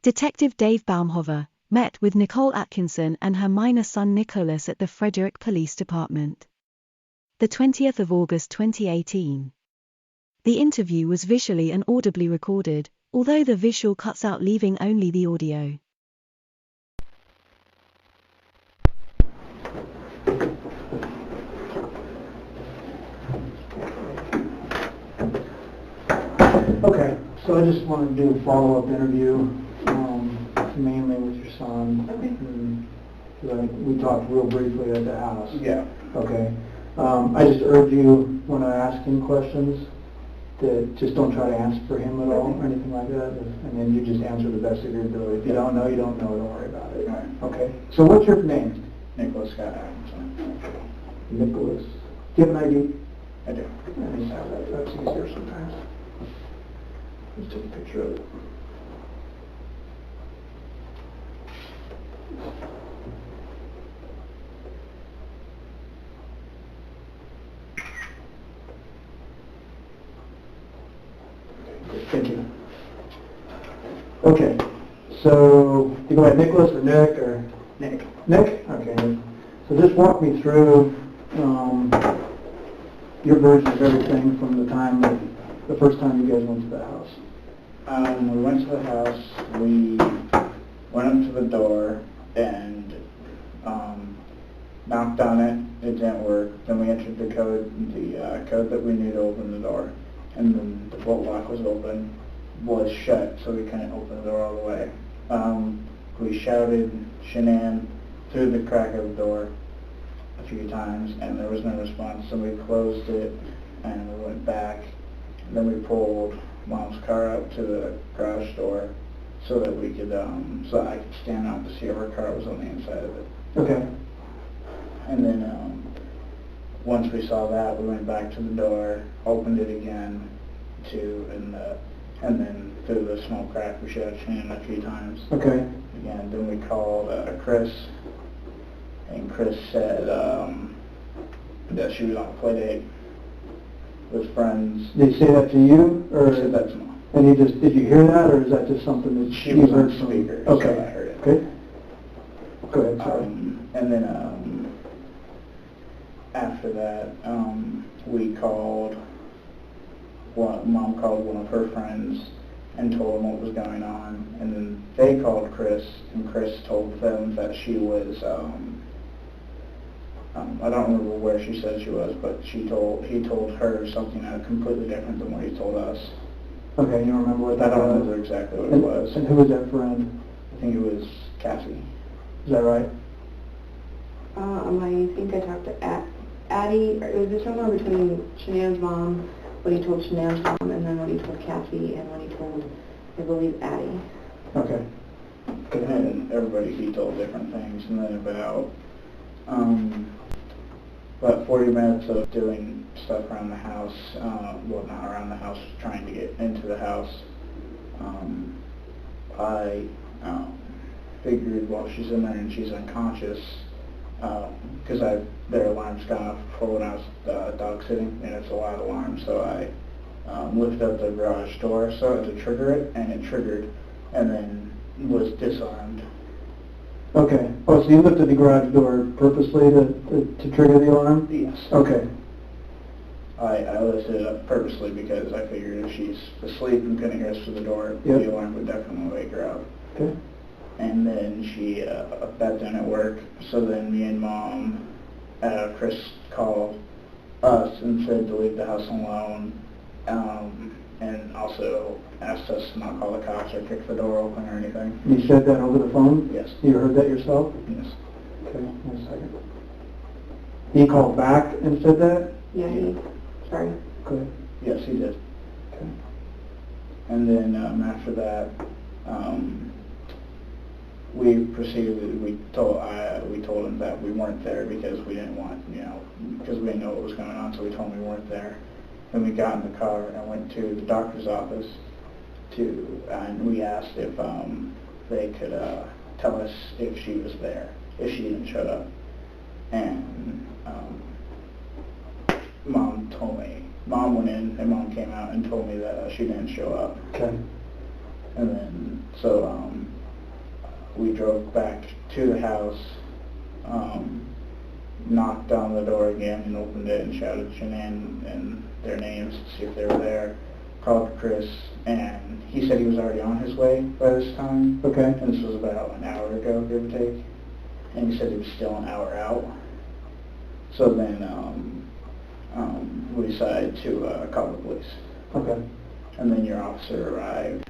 Detective Dave Baumhover met with Nicole Atkinson and her minor son Nicholas at the Frederick Police Department. The 20th of August 2018. The interview was visually and audibly recorded, although the visual cuts out leaving only the audio. Okay, so I just want to do a follow-up interview, mainly with your son. Okay. We talked real briefly at the house. Yeah. Okay. I just urge you, when I ask him questions, that just don't try to answer for him at all or anything like that, and then you just answer the best of your ability. If you don't know, you don't know. Don't worry about it. Right. Okay. So what's your name? NICOLAS Atkinson. Nicholas. Do you have an ID? I do. That's easier sometimes. Let's take a picture of it. Thank you. Okay, so you go by Nicholas or Nick or? Nick. Nick? Okay, Nick. So just walk me through your version of everything from the first time you guys went to the house. We went to the house, we went up to the door and knocked on it. It didn't work. Then we entered the code that we knew to open the door. And then the bolt lock was shut, so we couldn't open the door all the way. We shouted Shanann through the crack of the door a few times, and there was no response, so we closed it, and we went back. And then we pulled Mom's car up to the garage door so that we could, so I could stand out to see if her car was on the inside of it. Okay. And then once we saw that, we went back to the door, opened it again, and then through the small crack we shot Shanann a few times. Okay. Again, then we called Chris, and Chris said that she was on a play date with friends. Did he say that to you, or? He said that to Mom. And did you hear that, or is that just something that She was on heard the from? speaker, Okay. so I heard it. Okay. Go ahead, sorry. And then after that, Mom called one of her friends and told them what was going on, and then they called Chris, and Chris told them that she was, I don't remember where she said she was, but he told her something completely different than what he told us. Okay, you remember what I that don't was? remember exactly what it was. And who was that friend? I think it was Cassie. Is that right? I think I talked to Addie, or it was just somewhere between Shanann's mom, what he told Shanann's mom, and then what he told Cassie, and what he told, I believe, Addie. Okay. And everybody, he told different things, and then about 40 minutes of doing stuff around the house, well, not around the house, trying to get into the house. I figured while she's in there and she's unconscious, because their alarm's gone off before when I was dog sitting, and it's a loud alarm, so I lifted up the garage door so to trigger it, and it triggered, and then was disarmed. Okay. Oh, so you lifted the garage door purposely to trigger the alarm? Yes. Okay. I lifted it up purposely because I figured if she's asleep and couldn't hear us through the door, Yep. the alarm would definitely wake her up. Okay. And then that didn't work, so then me and Mom, Chris called us and said to leave the house alone, and also asked us to not call the cops or kick the door open or anything. You said that over the phone? Yes. You heard that yourself? Yes. Okay, 1 second. He called back and said that? Yeah, sorry. Go ahead. Yes, he did. Okay. And then after that, we proceeded. We told him that we weren't there because we didn't want, because we didn't know what was going on. So we told him we weren't there. Then we got in the car and went to the doctor's office and we asked if they could tell us if she was there, if she even showed up. And Mom told me. Mom went in and Mom came out and told me that she didn't show up. Okay. And then, so we drove back to the house, knocked on the door again and opened it and shouted Shanann and their names to see if they were there. Called Chris, and he said he was already on his way by this time. Okay. And this was about an hour ago, give or take. And he said he was still an hour out. So then we decided to call the police. Okay. And then your officer arrived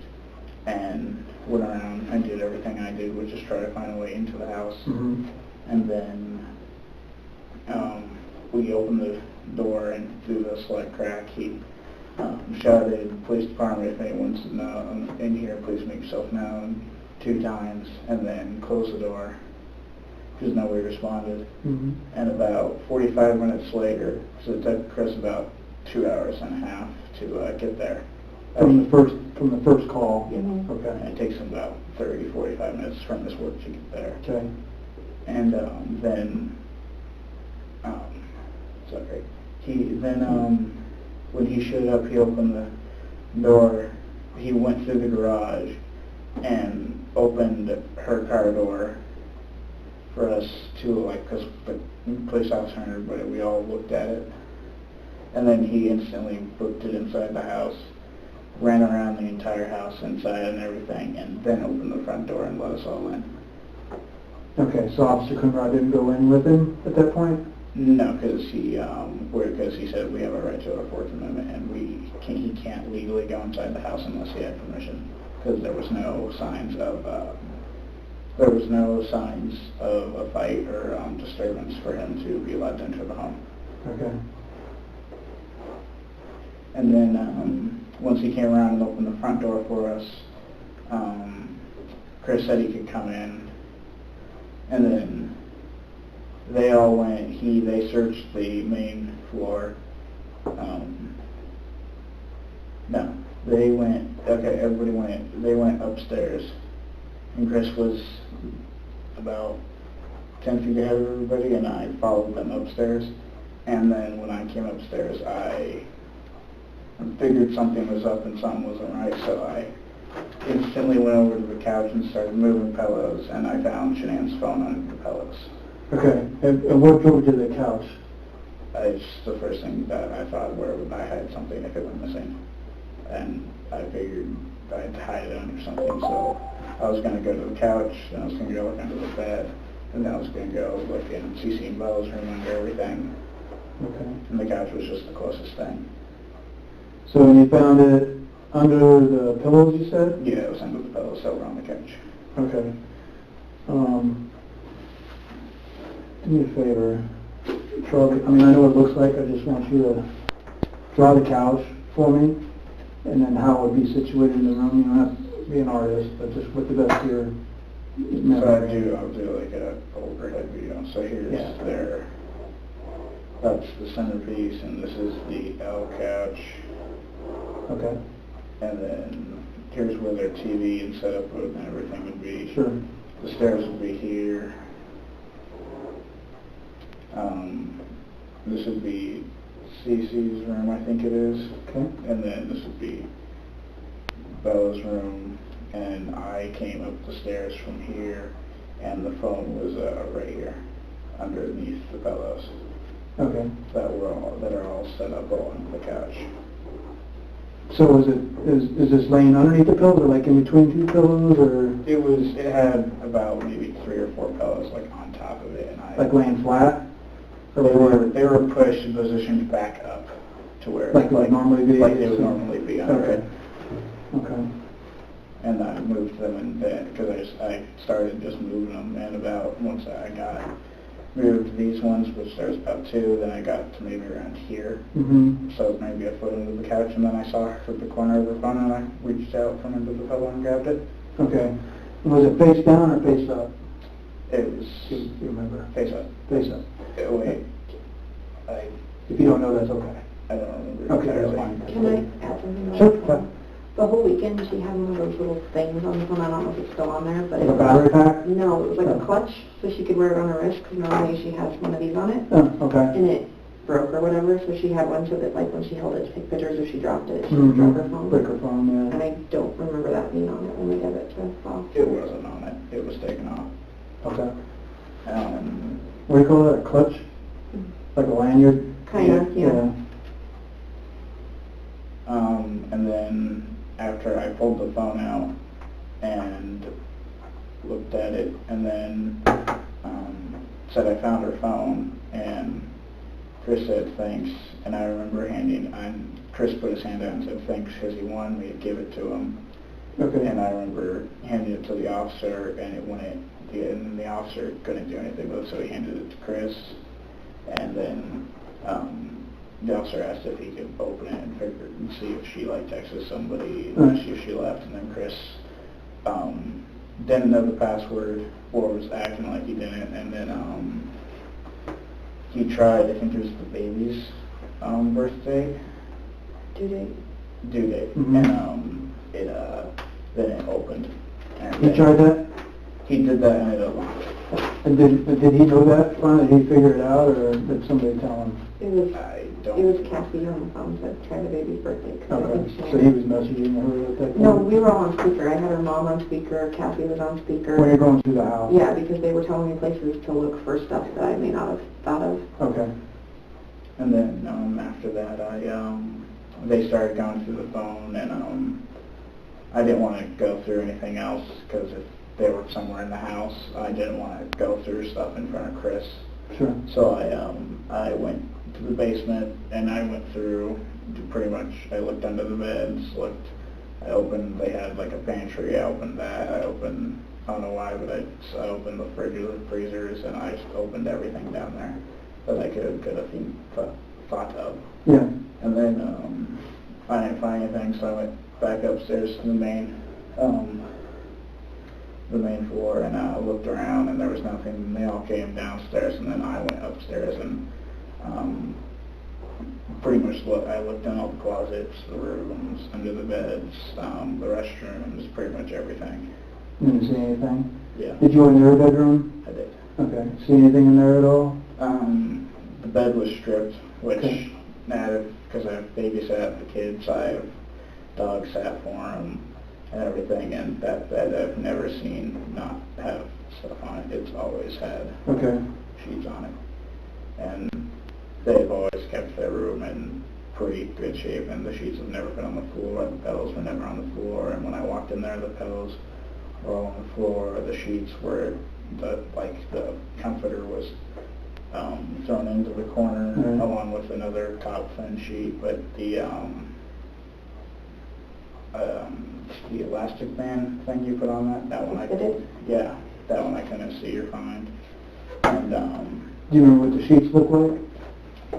and went around and did everything I did, which is try to find a way into the house. Mm-hmm. And then we opened the door and through the slight crack, he shouted, "Police department, if anyone's in here, please make yourself known," 2 times, and then closed the door because nobody responded. Mm-hmm. And about 45 minutes later, so it took Chris about 2 hours and a half to get there. From the first call. Mhm. Okay. And it takes him about 30, 45 minutes from his work to get there. Okay. And then, sorry, when he showed up, he opened the door. He went through the garage and opened her car door for us to, because the police officer and everybody, we all looked at it. And then he instantly booked it inside the house, ran around the entire house inside and everything, and then opened the front door and let us all in. Okay, so Officer Coonrod didn't go in with him at that point? No, because he said we have a right to our Fourth Amendment, and he can't legally go inside the house unless he had permission, because there was no signs of a fight or disturbance for him to be allowed to enter the home. Okay. And then once he came around and opened the front door for us, Chris said he could come in, and then they all went. They searched the main floor. No, they went. Okay, everybody went. They went upstairs, and Chris was about 10 feet ahead of everybody, and I followed them upstairs. And then when I came upstairs, I figured something was up and something wasn't right, so I instantly went over to the couch and started moving pillows, and I found Shanann's phone under the pillows. Okay, and what drove you to the couch? It's the first thing that I thought, where would I hide something if it went missing? And I figured I'd hide it under something, so I was going to go to the couch, and I was going to go look under the bed, and then I was going to go look in CC and Bella's room under everything. Okay. And the couch was just the closest thing. So when you found it under the pillows, you said? Yeah, it was under the pillows that were on the couch. Okay. Do me a favor. I know what it looks like. I just want you to draw the couch for me, and then how it would be situated in the room. You don't have to be an artist, but just with the best of your memory. So I'll do like an overhead view. So here's that's the centerpiece, and this is the L couch. Okay. And then here's where their TV and setup and everything would be. Sure. The stairs would be here. This would be Cece's room, I think it is. Okay. And then this would be Bella's room. And I came up the stairs from here, and the phone was right here, underneath the pillows. Okay. That are all set up along the couch. So is this laying underneath the pillows, or like in between 2 pillows, or? It had about maybe 3 or 4 pillows like on top of it, and Like laying flat? They were pushed and positioned back up to where Like they would normally be? Like they would normally be under it. Okay. And I moved them in bed because I started just moving them, and once I moved these ones, which there's about 2, then I got to maybe around here. Mm-hmm. So maybe a foot under the couch, and then I saw her at the corner of her phone, and I reached out from under the pillow and grabbed it. Okay. Was it face down or face up? It was Do you remember? face up. Face up. Wait, If you don't know, that's okay. I don't remember. Okay, that's entirely. fine. Can I add something? Sure. The whole weekend she had one of those little things on the phone. I don't know if it's still on there, but Like a battery pack? No, it was like Oh. a clutch, so she could wear it on her wrist, because normally she has one of these on it. Oh, okay. And it broke or whatever, so she had one so that like when she held it to take pictures, if she dropped it, she would drop her phone. Break her phone, And yeah. I don't remember that being on it what do you call that, a clutch? Like a lanyard? Kinda, yeah. And then after I pulled the phone out and looked at it, and then said I found her phone, and Chris said thanks, and I remember Chris put his hand out and said thanks because he wanted me to give it to him. Okay. And I remember handing it to the officer, and and the officer couldn't do anything with it, so he handed it to Chris, and then the officer asked if he could open it and see if she texted somebody, and see if she left, and then Chris didn't know the password or was acting like he didn't, and then he tried, I think it was the baby's birthday. Due date. Mm-hmm. And then it opened. And He tried that? He did that and it opened. And did he know that phone? Did he figure it out, or did somebody tell him? It was don't. Cassie on the phone that tried the baby's birthday. Okay, so he was messaging her at that point? No, we were all on speaker. I had her mom on speaker, Cassie was on speaker. When you're going through the house? Yeah, because they were telling me places to look for stuff that I may not have thought of. Okay. And then after that, they started going through the phone, and I didn't want to go through anything else because if they were somewhere in the house, I didn't want to go through stuff in front of Chris. Sure. So I went to the basement, and I went through pretty much, I looked under the beds, they had like a pantry, I opened that, I don't know why, but I opened the fridge or the freezers, and I just opened everything down there that I could have thought of. Yeah. And then I didn't find anything, so I went back upstairs to the main floor, and I looked around, and there was nothing. And they all came downstairs, and then I went upstairs and pretty much I looked in all the closets, the rooms, under the beds, the restrooms, pretty much everything. You didn't see anything? Yeah. Did you go in their bedroom? I did. Okay. See anything in there at all? The bed was stripped, which, Okay. because I babysat the kids, I have dog sat for them and everything, and that bed I've never seen not have stuff on it. It's always had sheets on it. And they've always kept their room in pretty good shape, and the sheets have never been on the floor, the pillows were never on the floor, and when I walked in there, the pillows were all on the floor, the sheets were, the comforter was thrown into the corner along with another top fin sheet, but the elastic band thing you put on that one I did. Yeah, that one I couldn't see or find. And do you remember what the sheets look like?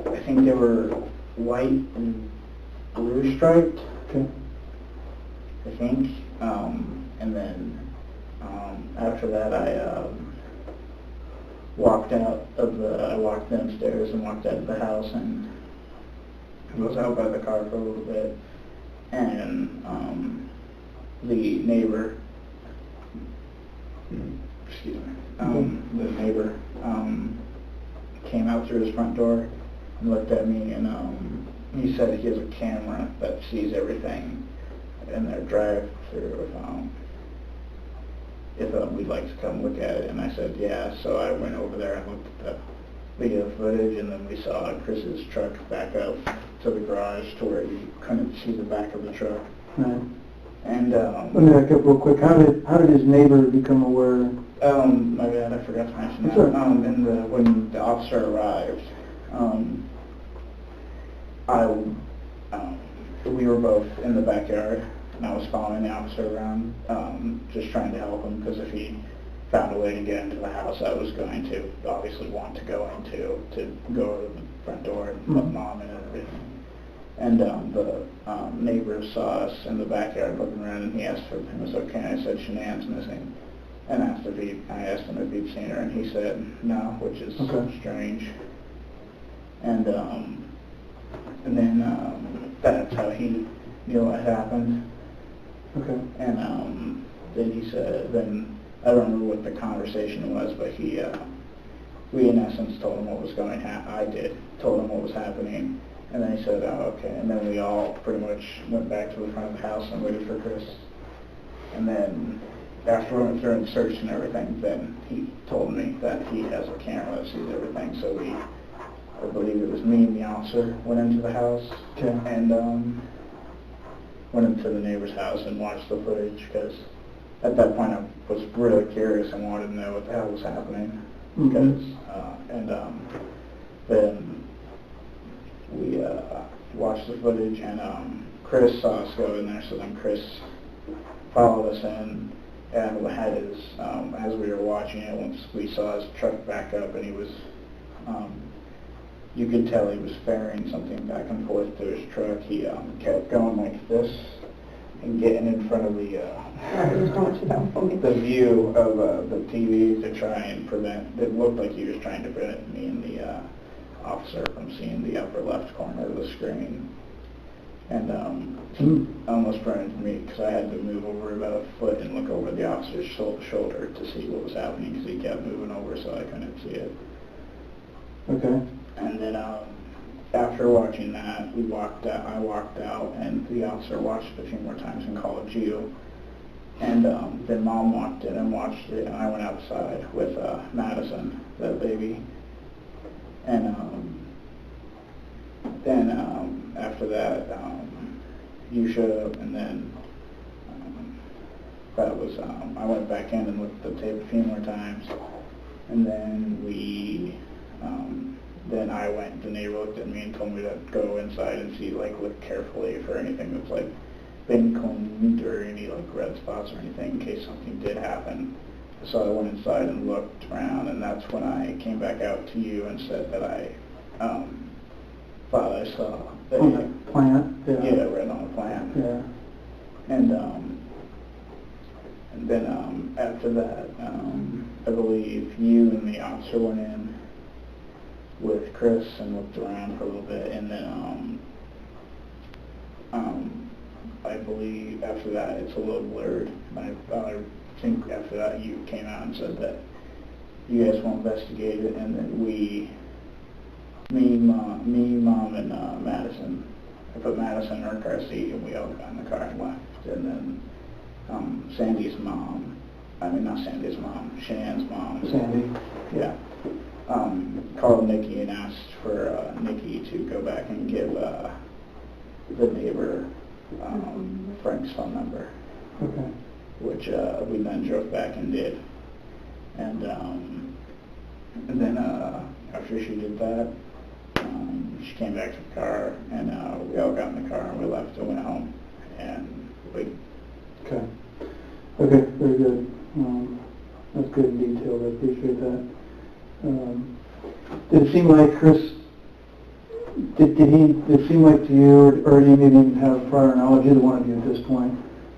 I think they were white and blue striped. Okay. I think. And then after that I walked downstairs and walked out of the house and was out by the car for a little bit, and the neighbor, the neighbor came out through his front door and looked at me, and he said he has a camera that sees everything in their drive-through if we'd like to come look at it, and I said yeah. So I went over there and looked at the video footage, and then we saw Chris's truck back up to the garage to where you couldn't see the back of the truck. Right. And let me back up real quick. How did his neighbor become aware? My bad, I forgot to mention that. Sure. When the officer arrived, we were both in the backyard, and I was following the officer around, just trying to help him, because if he found a way to get into the house, I was going to obviously want to go to go to the front door and let Mom in and everything. And the neighbor saw us in the backyard looking around, and he asked if it was okay. I said Shanann's missing, and I asked him if he'd seen her, and he said no, which is strange. And then that's how he knew what happened. Okay. And then he said, I don't remember what the conversation was, but we in essence told him what was going on. I did, told him what was happening, and then he said, oh, okay. And then we all pretty much went back to the front of the house and waited for Chris. And then after we went through and searched and everything, then he told me that he has a camera that sees everything. So I believe it was me and the officer went into the house and went into the neighbor's house and watched the footage, because at that point I was really curious and wanted to know what the hell was happening. Because then we watched the footage, and Chris saw us go in there, so then Chris followed us in and had his, as we were watching it, once we saw his truck back up, and he was, you could tell he was ferrying something back and forth to his truck. He kept going like this and getting in front of the view of the TV to try and prevent, it looked like he was trying to prevent me and the officer from seeing the upper left corner of the screen. And he almost prevented me, because I had to move over about a foot and look over the officer's shoulder to see what was happening, because he kept moving over so I couldn't see it. Okay. And then after watching that, I walked out, and the officer watched it a few more times and called you. And then Mom walked in and watched it, and I went outside with Madison, the baby. And then after that, you showed up, and then that was, I went back in and looked at the tape a few more times, and then then I went, the neighbor looked at me and told me to go inside and see, like, look carefully for anything that's, like, been cleaned or any, like, red spots or anything in case something did happen. So I went inside and looked around, and that's when I came back out to you and said that I thought I saw the plant. Yeah, right on the plant. Yeah. And then after that, I believe you and the officer went in with Chris and looked around for a little bit, and then I believe after that it's a little blurred. I think after that you came out and said that you guys will investigate it, and then me, Mom, and Madison. I put Madison in her car seat, and we all got in the car and left. And then Sandy's mom, not Sandy's mom, Shanann's mom. Sandy. Yeah. Called Nikki and asked for Nikki to go back and give the neighbor Frank's phone number. Okay. Which we then drove back and did. And then after she did that, she came back to the car, and we all got in the car and we left and went home. And we... Okay. Okay, very good. That's good and detailed. I appreciate that. Did it seem like Chris, did it seem like to you, or you didn't even have prior knowledge, either one of you at this point,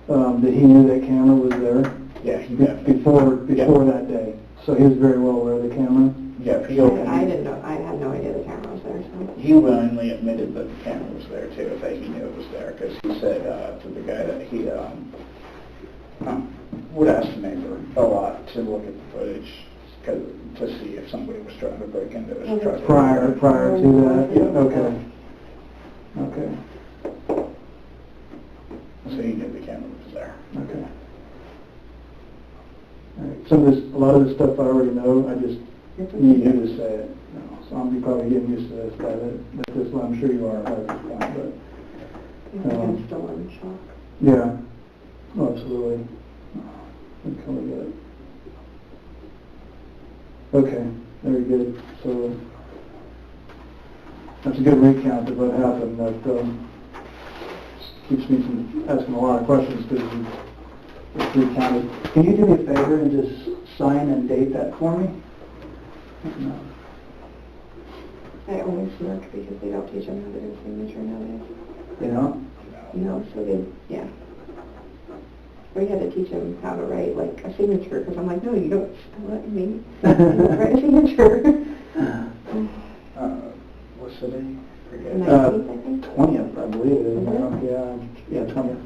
that he knew that camera was there? Yeah, he definitely. Before that day. So he was very well aware of the camera? Yeah, I didn't know. I had no idea the camera was there. So. He willingly admitted that the camera was there too, that he knew it was there, because he said to the guy that he would ask the neighbor a lot to look at the footage to see if somebody was trying to break into his truck. Prior to that? Yeah. Okay. Okay. So he knew the camera was there. Okay. All right. A lot of this stuff I already know. I just need you to say it. So I'm probably getting used to this, but I'm sure you are at this point. But I'm still in shock. yeah. Oh, absolutely. I totally get it. Okay, very good. So that's a good recount of what happened. That keeps me from asking a lot of questions because it's recounted. Can you do me a favor and just sign and date that for me? No. I only smirk because they don't teach them how to do signature nowadays. You know? No, so yeah. We had to teach them how to write, like, a signature, because I'm like, no, you don't let me write a signature. What's the day? 19th, I think. 20th, I believe it is now. Yeah, 20th.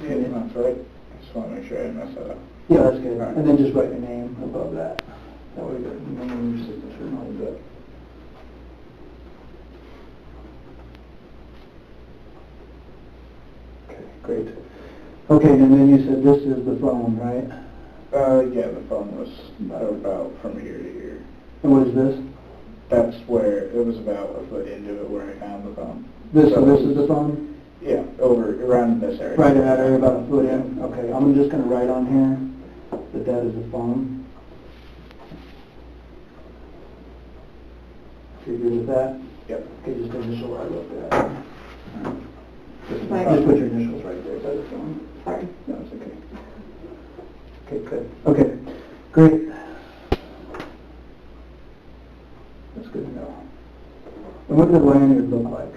Yeah, that's right. I just want to make sure I didn't mess that up. Yeah, that's good. Right. And then just write your name above that. That way your name and your signature and all that. great. Okay, and then you said this is the phone, right? Yeah, the phone was about from here to here. And what is this? That's where, it was about a foot into it where I found the phone. This is the phone? Yeah, around this area. Right in that area, about a foot in? Okay, I'm just going to write on here that that is the phone. You good with that? Yep. Okay, just initial where I wrote that. Just Sorry. put your initials right there by the phone. Sorry. No, it's okay. Okay, good. Okay, great. That's good to know. And what did the lanyard look like?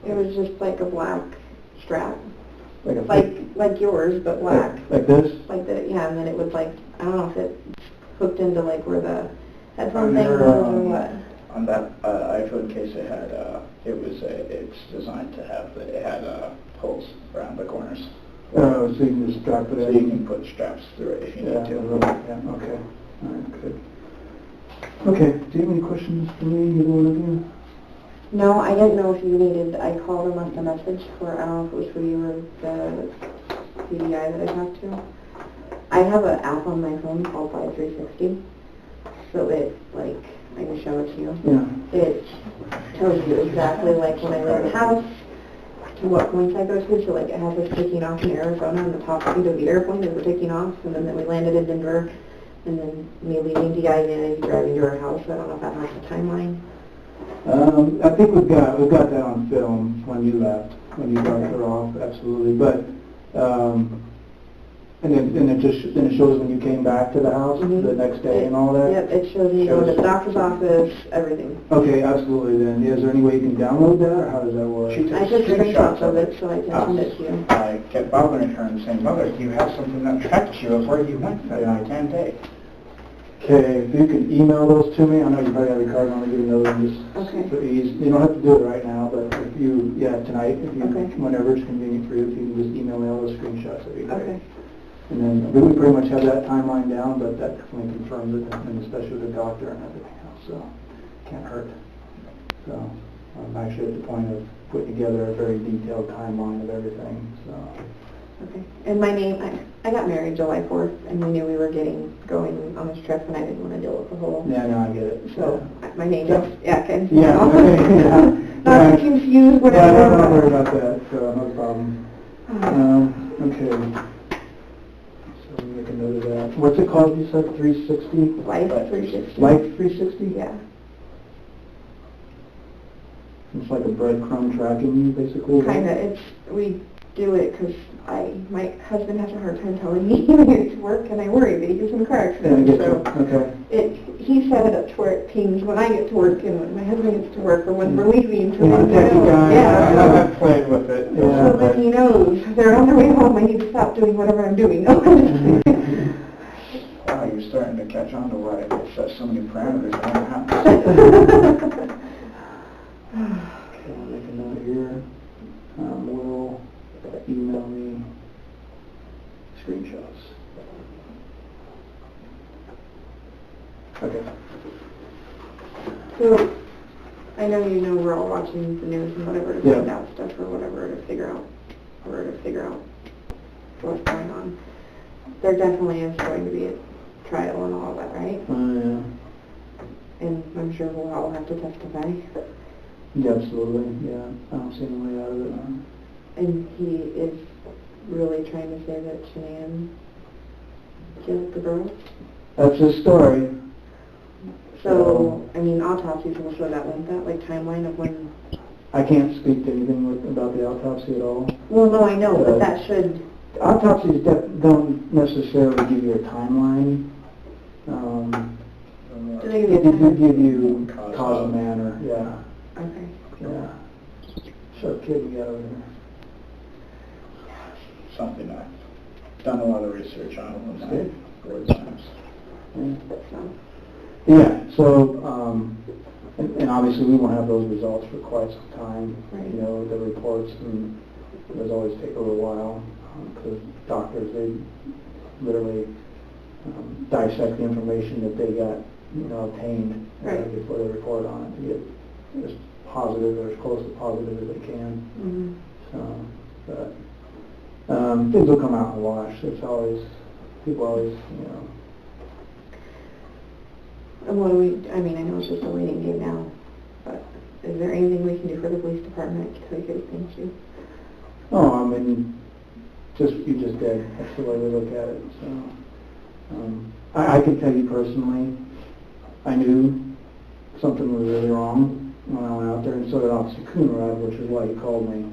It was just like a black strap, Like a like yours, but black. Like this? Like the, yeah, and then it was like, I don't know if it hooked into like where the headphone thing Under, was or what. On that iPhone case, it had it's designed to have it had holes around the corners, Oh, so you can just strap it so in? you can put straps through it if you Yeah, need to. yeah, okay. All right, good. Okay, do you have any questions for me, either one of you? No, I didn't know if you needed, I called and left a message for, I don't know if it was for you or the CDI that I talked to. I have an app on my phone called 5360, so it, like, I can show it to you. Yeah. It tells you exactly, like, when I leave the house, to what points I go to, so, like, it has us taking off in Arizona, and the top speed of the airplane as we're taking off, and then we landed in Denver, and then me leaving to Guyana, driving to our house, so I don't know if that has a timeline. I think we've got that on film when you left, when you dropped her off, absolutely. But and it shows when you came back to the house the next day and all that. Yep, it shows me going to the doctor's office, everything. Okay, absolutely. Then is there any way you can download that, or how does that work? I took screenshots of it, so I can send it to you. I kept bothering her and saying, "Mother, do you have something that tracks you of where you went that night and day?" Okay, if you could email those to me, I know you probably have your card on, you know them just Okay. for ease. You don't have to do it right now, but if you, tonight, if you, Okay. whenever it's convenient for you, if you can just email me all those screenshots, that'd be great. Okay. And then we pretty much have that timeline down, but that definitely confirms it, and especially with the doctor and everything else, so can't hurt. So I'm actually at the point of putting together a very detailed timeline of everything, so. Okay. And my name, I got married July 4th, and we knew we were going on this trip, and I didn't want to deal with the whole... Yeah, no, I get it. So my name is, okay. Yeah, okay, yeah. Not confused, whatever. Yeah, don't worry about that, so no problem. Okay. So make a note of that. What's it called, you said, 360? Life 360. Life 360? Yeah. It's like a breadcrumb tracking you, basically? Kinda. We do it because my husband has a hard time telling me when he gets to work, and I worry that he gets in a car accident. Yeah, I get so you. Okay. He set it up to where it pings when I get to work and when my husband gets to work or when we're leaving. So Yeah, then techie guy. yeah. I've played with it. Yeah. So then he knows they're on their way home. I need to stop doing whatever I'm doing. Wow, you're starting to catch on to why it sets so many parameters on what happens. Okay, I'll make a note here. Will email me screenshots. Okay. So I know we're all watching the news and whatever to Yeah. find out stuff or whatever to figure out what's going on. There definitely is going to be a trial and all that, right? Yeah. And I'm sure we'll all have to testify. Yeah, absolutely. Yeah, I don't see any way out of it. And he is really trying to say that Shanann killed the girl. That's his story. So, I mean, autopsies will show that, won't that? Like timeline of when... I can't speak to anything about the autopsy at all. Well, no, I know, but that should... Autopsies don't necessarily give you a timeline. Do they give you a They do timeline? give you cause of manner, yeah. Okay. Yeah. Sharp kid we got over there. Something I've done a lot of research on in my board times. So, Yeah, so, and obviously we won't have those results for quite some time. Right. You know, the reports, and those always take a little while, because doctors, they literally dissect the information that they got, obtained before they report on it to get as positive or as close to positive as they can. mm-hmm. So, but things will come out in the wash. It's always, people always, you know. And what do we, I mean, I know it's just a waiting game now, but is there anything we can do for the police department to take it? Thank you. Oh, I mean, you just did. That's the way we look at it. So, I can tell you personally, I knew something was really wrong when I went out there, and so did Officer Coonrod, which is why he called me.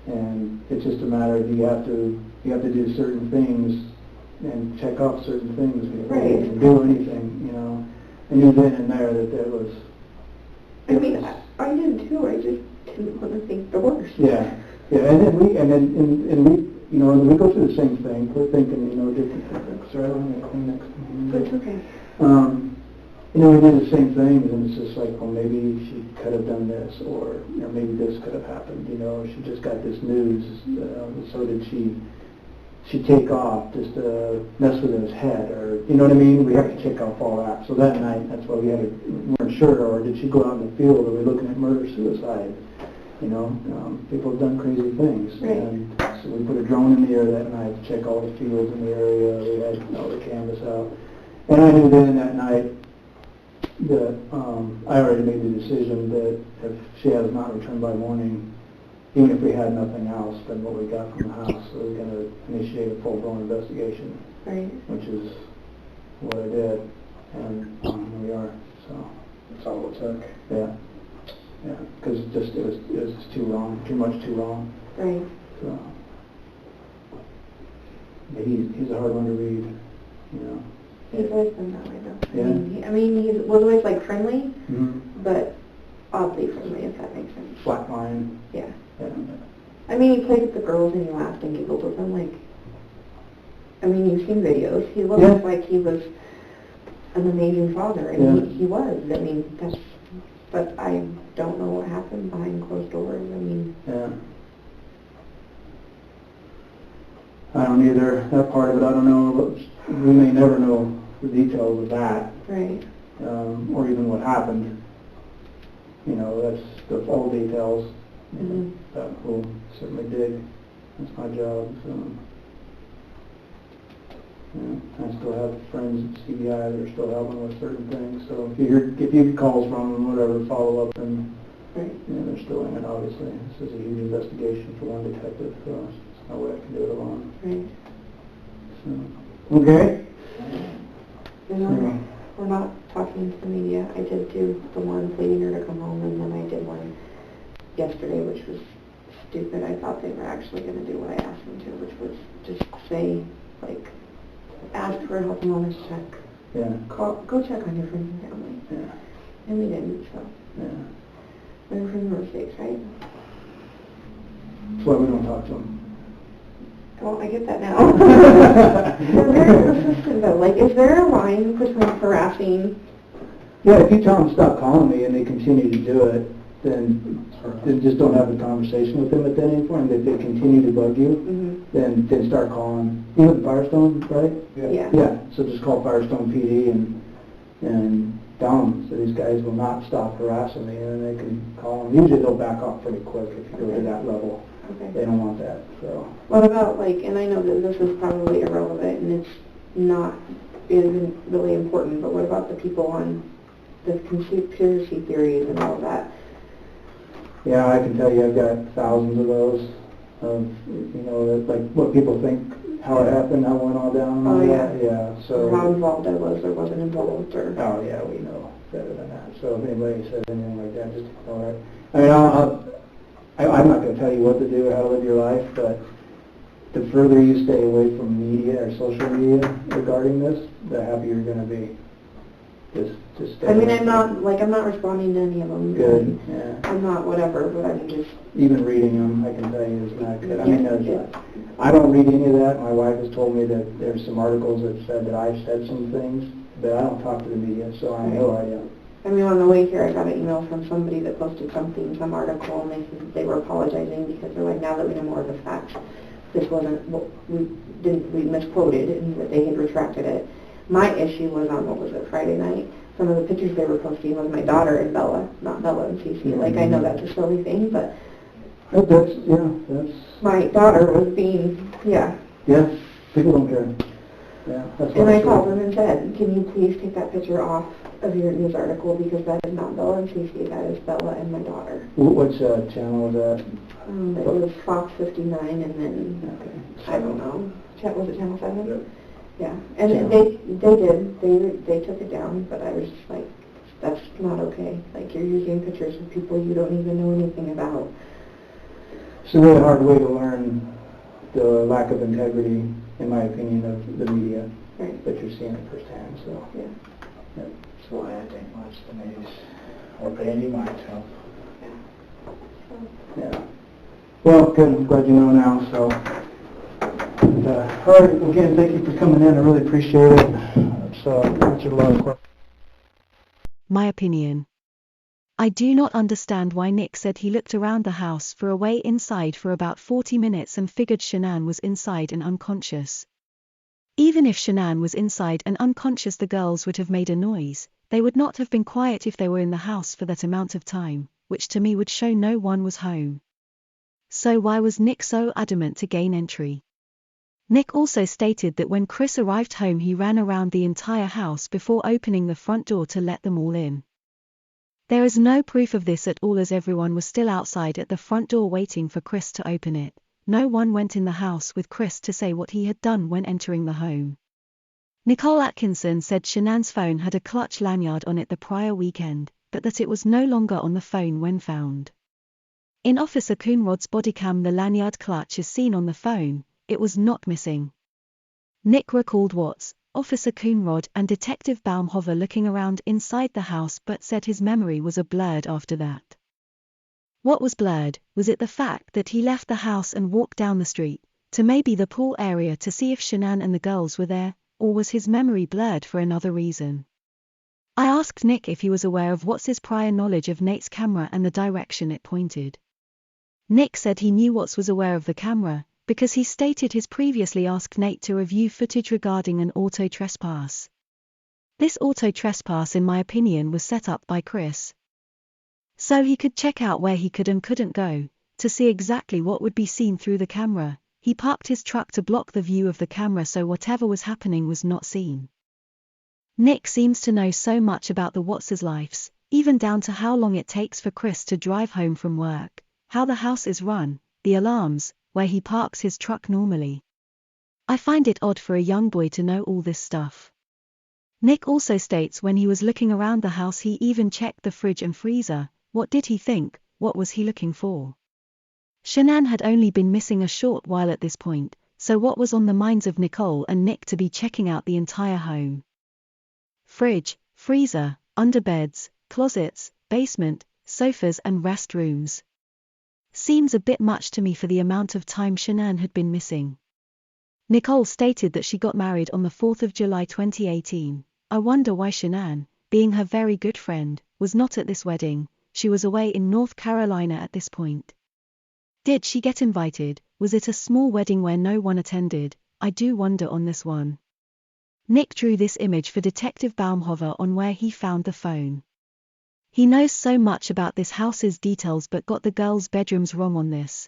And it's just a matter of you have to do certain things and check off certain things before you can do anything, you know. I knew then and there that was. I mean, I did too. I just didn't want to think the worst. Yeah, yeah, and then we, you know, we go through the same thing. We're thinking, you know, different things. Sorry, I'm gonna clean next time. That's okay. You know, we do the same things, and it's just like, well, maybe she could have done this, or you know, maybe this could have happened. You know, she just got this news, so did she take off just to mess with his head, or you know what I mean? We have to check off all that. So that night, that's why we weren't sure, or did she go out in the field? Are we looking at murder-suicide? You know, people have done crazy things, and so we put a drone in the air that night to check all the fields in the area. We had all the canvas out, and I knew then that night that I already made the decision that if she has not returned by morning, even if we had nothing else than what we got from the house, we were going to initiate a full-blown investigation, which is what I did, and here we are. So That's all it took. yeah, because it was just too wrong, too much too wrong. Right. So yeah, he's a hard one to read, you know. He's always been that way, though. Yeah. I mean, he was always, like, friendly, Mm-hmm. but oddly friendly, if that makes sense. Flat line. Yeah. Yeah. I mean, he played with the girls and he laughed and giggled with them, like, I mean, you've seen videos. He looked like he was an amazing father, and he was. I mean, but I don't know what happened behind closed doors. I mean. Yeah. I don't either. That part of it, I don't know. We may never know the details of that. Right. Or even what happened. You know, that's the full details. Mm-hmm. That we'll certainly dig. That's my job. So, yeah, I still have friends at CBI that are still helping with certain things. So if you get calls from them, whatever, follow up, and right. you know, they're still in it. Obviously, this is a huge investigation for one detective. So there's no way I can do it alone. Right. So, okay. You know, we're not talking to the media. I did do the one pleading her to come home, and then I did one yesterday, which was stupid. I thought they were actually going to do what I asked them to, which was just say, like, ask for a health and wellness check. Yeah. Go check on your friends and family. Yeah. And we didn't, so. Yeah. Learn from your mistakes, right? That's why we don't talk to them. Well, I get that now. They're very persistent, though. Like, is there a line between harassing? Yeah, if you tell them to stop calling me and they continue to do it, then just don't have a conversation with them at that point. If they continue to bug you, then start calling. You know the Firestone, right? Yeah. Yeah. So just call Firestone PD and tell them so these guys will not stop harassing me, and then they can call them. Usually they'll back off pretty quick if you go to that level. Okay. They don't want that. So. What about, like, and I know that this is probably irrelevant and isn't really important, but what about the people on the conspiracy theories and all that? Yeah, I can tell you I've got thousands of those, you know, that, like what people think, how it happened, how it went all down and all that. Yeah, so. Or how involved I was or wasn't involved, or. Oh, yeah, we know better than that. So if anybody says anything like that, just ignore it. I mean, I'm not going to tell you what to do or how to live your life, but the further you stay away from media or social media regarding this, the happier you're going to be. Just stay I mean, away I'm not responding to any of them. Good, yeah. I'm not whatever, but I'm just. Even reading them, I can tell you, is not good. I mean, I don't read any of that. My wife has told me that there's some articles that said that I've said some things, but I don't talk to the media, so I have no idea. I mean, on the way here, I got an email from somebody that posted something, some article, and they said they were apologizing because they're like, now that we know more of the facts, this wasn't what we misquoted, and that they had retracted it. My issue was on, what was it, Friday night? Some of the pictures they were posting was my daughter and Bella, not Bella and Cece. Like, I know that's a silly thing, but That's, My daughter was being, yeah. yeah, people don't care. Yeah, that's And what I I'm called saying. them and said, can you please take that picture off of your news article because that is not Bella and Cece, that is Bella and my daughter. Which channel was that? It was Fox 59 and then, Okay. I don't know, was it Channel 7? Yep. Yeah, and they took it down, but I was just like, that's not okay. Like, you're using pictures of people you don't even know anything about. It's a really hard way to learn the lack of integrity, in my opinion, of the media. Right. But you're seeing it firsthand, so. Yeah. Yep. That's why I didn't watch the news or pay any mind to them. Yeah. Well, good. I'm glad you know now, so. And, all right, again, thank you for coming in. I really appreciate it. So, answered a lot of questions. My opinion. I do not understand why Nick said he looked around the house for a way inside for about 40 minutes and figured Shanann was inside and unconscious. Even if Shanann was inside and unconscious, the girls would have made a noise. They would not have been quiet if they were in the house for that amount of time, which to me would show no one was home. So why was Nick so adamant to gain entry? Nick also stated that when Chris arrived home he ran around the entire house before opening the front door to let them all in. There is no proof of this at all, as everyone was still outside at the front door waiting for Chris to open it. No one went in the house with Chris to say what he had done when entering the home. Nicole Atkinson said Shanann's phone had a clutch lanyard on it the prior weekend, but that it was no longer on the phone when found. In Officer Coonrod's bodycam, the lanyard clutch is seen on the phone. It was not missing. Nick recalled Watts, Officer Coonrod and Detective BAUMHOVER looking around inside the house, but said his memory was blurred after that. What was blurred? Was it the fact that he left the house and walked down the street, to maybe the pool area to see if Shanann and the girls were there, or was his memory blurred for another reason? I asked Nick if he was aware of Watts' prior knowledge of Nate's camera and the direction it pointed. Nick said he knew Watts was aware of the camera, because he stated he's previously asked Nate to review footage regarding an auto trespass. This auto trespass, in my opinion, was set up by Chris, so he could check out where he could and couldn't go, to see exactly what would be seen through the camera. He parked his truck to block the view of the camera so whatever was happening was not seen. Nick seems to know so much about the Watts' lives, even down to how long it takes for Chris to drive home from work, how the house is run, the alarms, where he parks his truck normally. I find it odd for a young boy to know all this stuff. Nick also states when he was looking around the house he even checked the fridge and freezer. What did he think? What was he looking for? Shanann had only been missing a short while at this point, so what was on the minds of Nicole and Nick to be checking out the entire home? Fridge, freezer, underbeds, closets, basement, sofas and restrooms. Seems a bit much to me for the amount of time Shanann had been missing. Nicole stated that she got married on the 4th of July 2018. I wonder why Shanann, being her very good friend, was not at this wedding. She was away in North Carolina at this point. Did she get invited? Was it a small wedding where no one attended? I do wonder on this one. Nick drew this image for Detective BAUMHOVER on where he found the phone. He knows so much about this house's details but got the girls' bedrooms wrong on this.